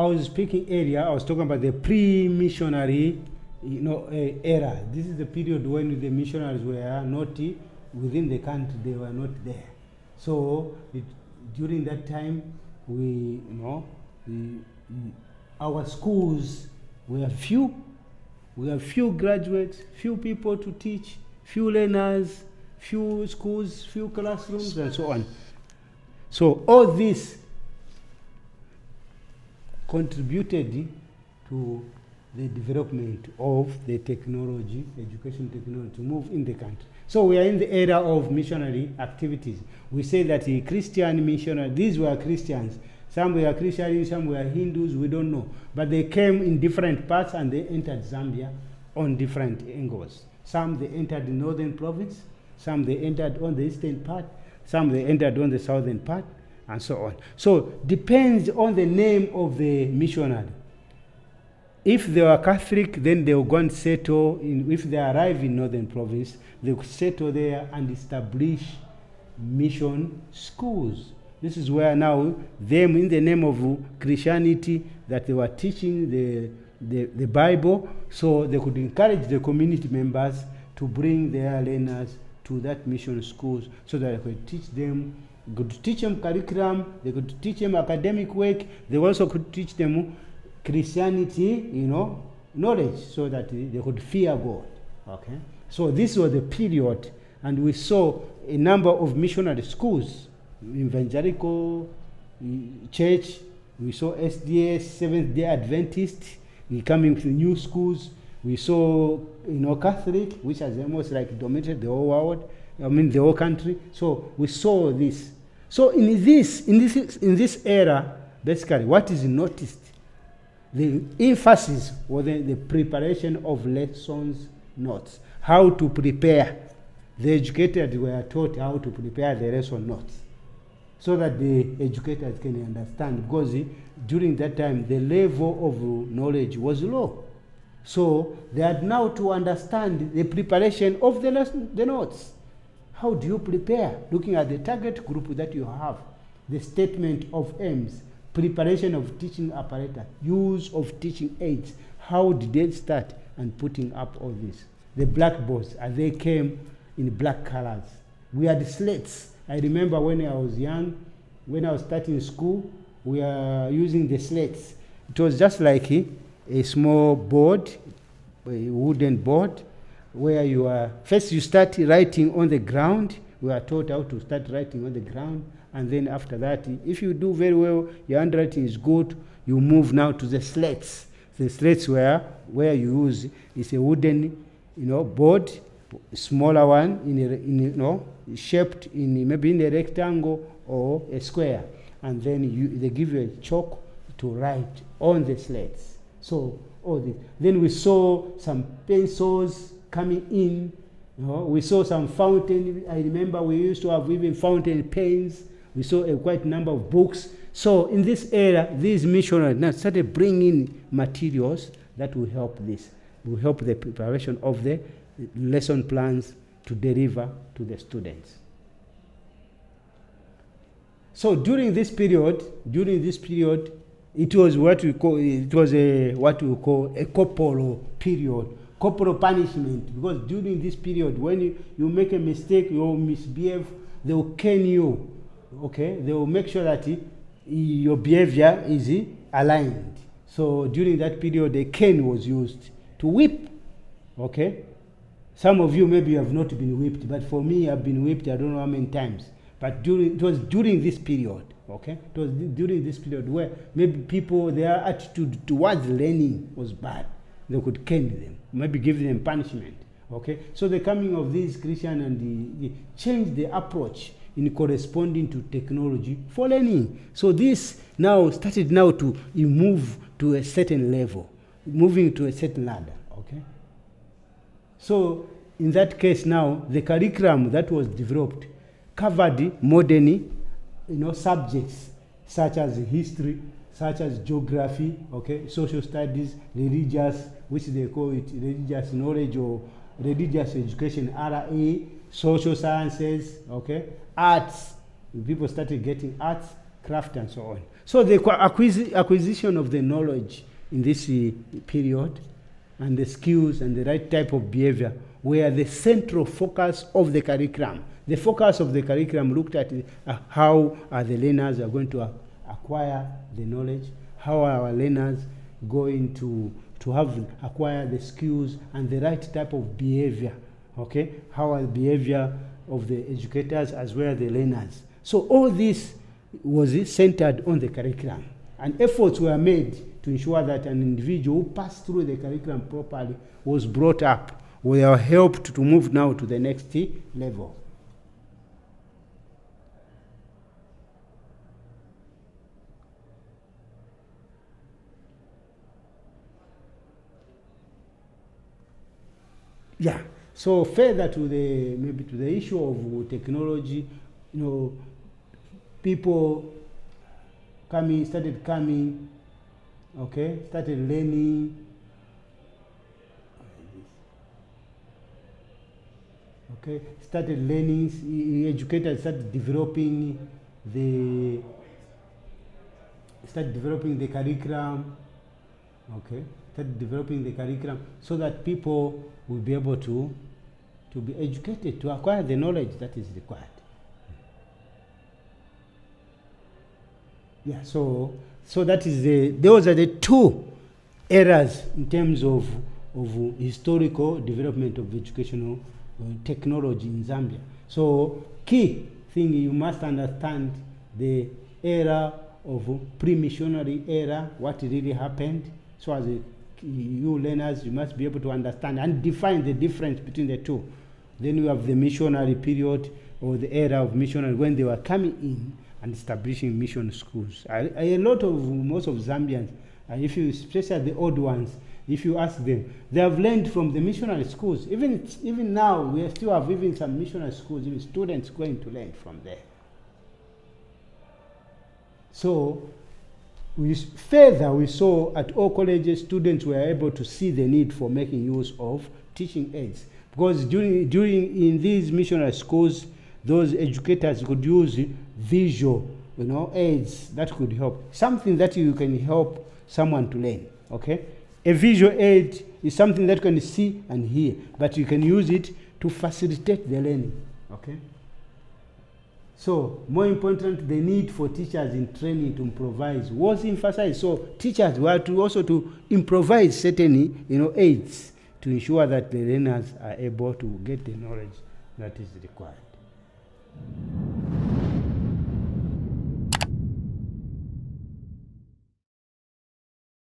I was speaking earlier, I was talking about the pre-missionary, era. This is the period when the missionaries were not within the country; they were not there. So during that time, our schools were few. We have few graduates, few people to teach, few learners, few schools, few classrooms, and so on. So all this contributed to the development of the technology, education technology, to move in the country. So we are in the era of missionary activities. We say that the Christian missionary, these were Christians. Some were Christians, some were Hindus, we don't know. But they came in different parts and they entered Zambia on different angles. Some they entered the northern province, some they entered on the eastern part, some they entered on the southern part, and so on. So depends on the name of the missionary. If they were Catholic, then they will go and settle in. If they arrive in northern province, they will settle there and establish mission schools. This is where now them, in the name of Christianity, that they were teaching the Bible, so they could encourage the community members to bring their learners to that mission schools, so that they could teach them. Could teach them curriculum. They could teach them academic work. They also could teach them Christianity, knowledge, so that they could fear God. Okay. So this was the period, and we saw a number of missionary schools, evangelical church. We saw SDS, Seventh-day Adventist. We coming to new schools. We saw, Catholic, which has almost like dominated the whole world. The whole country. So we saw this. So in this era, basically, what is noticed, the emphasis was the preparation of lessons notes, how to prepare. The educated were taught how to prepare the lesson notes, so that the educators can understand, because during that time the level of knowledge was low. So they had now to understand the preparation of the notes. How do you prepare? Looking at the target group that you have, the statement of aims, preparation of teaching apparatus, use of teaching aids. How did they start and putting up all this? The blackboards, as they came in black colors. We had slates. I remember when I was young, when I was starting school, we are using the slates. It was just like a small board, a wooden board, where first you start writing on the ground. We are taught how to start writing on the ground, and then after that, if you do very well, your handwriting is good, you move now to the slates. The slates where you use is a wooden, board, smaller one, shaped in maybe in a rectangle or a square, and then they give you a chalk to write on the slates. So all this. Then we saw some pencils coming in. We saw some fountain. I remember we used to have even fountain pens. We saw a quite number of books. So in this era, these missionaries now started bringing materials that will help this. Will help the preparation of the lesson plans to deliver to the students. So during this period, it was what we call a corporal period, corporal punishment. Because during this period, when you make a mistake, you misbehave, they will cane you. Okay, they will make sure that your behavior is aligned. So during that period, a cane was used to whip. Okay, some of you maybe have not been whipped, but for me, I've been whipped. I don't know how many times. But it was during this period. Okay, it was during this period where maybe people, their attitude towards learning was bad. They could cane them, maybe give them punishment. Okay, so the coming of these Christians and the changed the approach in corresponding to technology for learning. So this now started to move to a certain level, moving to a certain ladder. Okay, so in that case now, the curriculum that was developed covered modern, subjects such as history, such as geography, okay, social studies, religious, which they call it religious knowledge or religious education, RA, social sciences, okay, arts. People started getting arts, craft and so on. So the acquisition of the knowledge in this period, and the skills and the right type of behavior were the central focus of the curriculum. The focus of the curriculum looked at how the learners are going to acquire the knowledge, how are our learners going to acquire the skills and the right type of behavior, okay? How are the behavior of the educators as well as the learners. So all this was centered on the curriculum, and efforts were made to ensure that an individual who passed through the curriculum properly was brought up, were helped to move now to the next level. Yeah. So further to the issue of technology, people started coming, okay, started learning. Okay, started learning. Educators started developing the curriculum. Okay, started developing the curriculum so that people will be able to be educated, to acquire the knowledge that is required. Yeah, so that is those are the two eras in terms of historical development of educational technology in Zambia. So key thing, you must understand the era of pre-missionary era, what really happened. So as you learners, you must be able to understand and define the difference between the two. Then you have the missionary period, or the era of missionary, when they were coming in and establishing mission schools. Most of Zambians, especially the old ones, if you ask them, they have learned from the missionary schools. Even now, we still have even some missionary schools, even students going to learn from there. So we saw at all colleges, students were able to see the need for making use of teaching aids, because in these missionary schools, those educators could use visual, aids that could help, something that you can help someone to learn. Okay, a visual aid is something that you can see and hear, but you can use it to facilitate the learning. Okay. So, more important, the need for teachers in training to improvise was emphasized. So, teachers were to improvise certain, aids to ensure that the learners are able to get the knowledge that is required.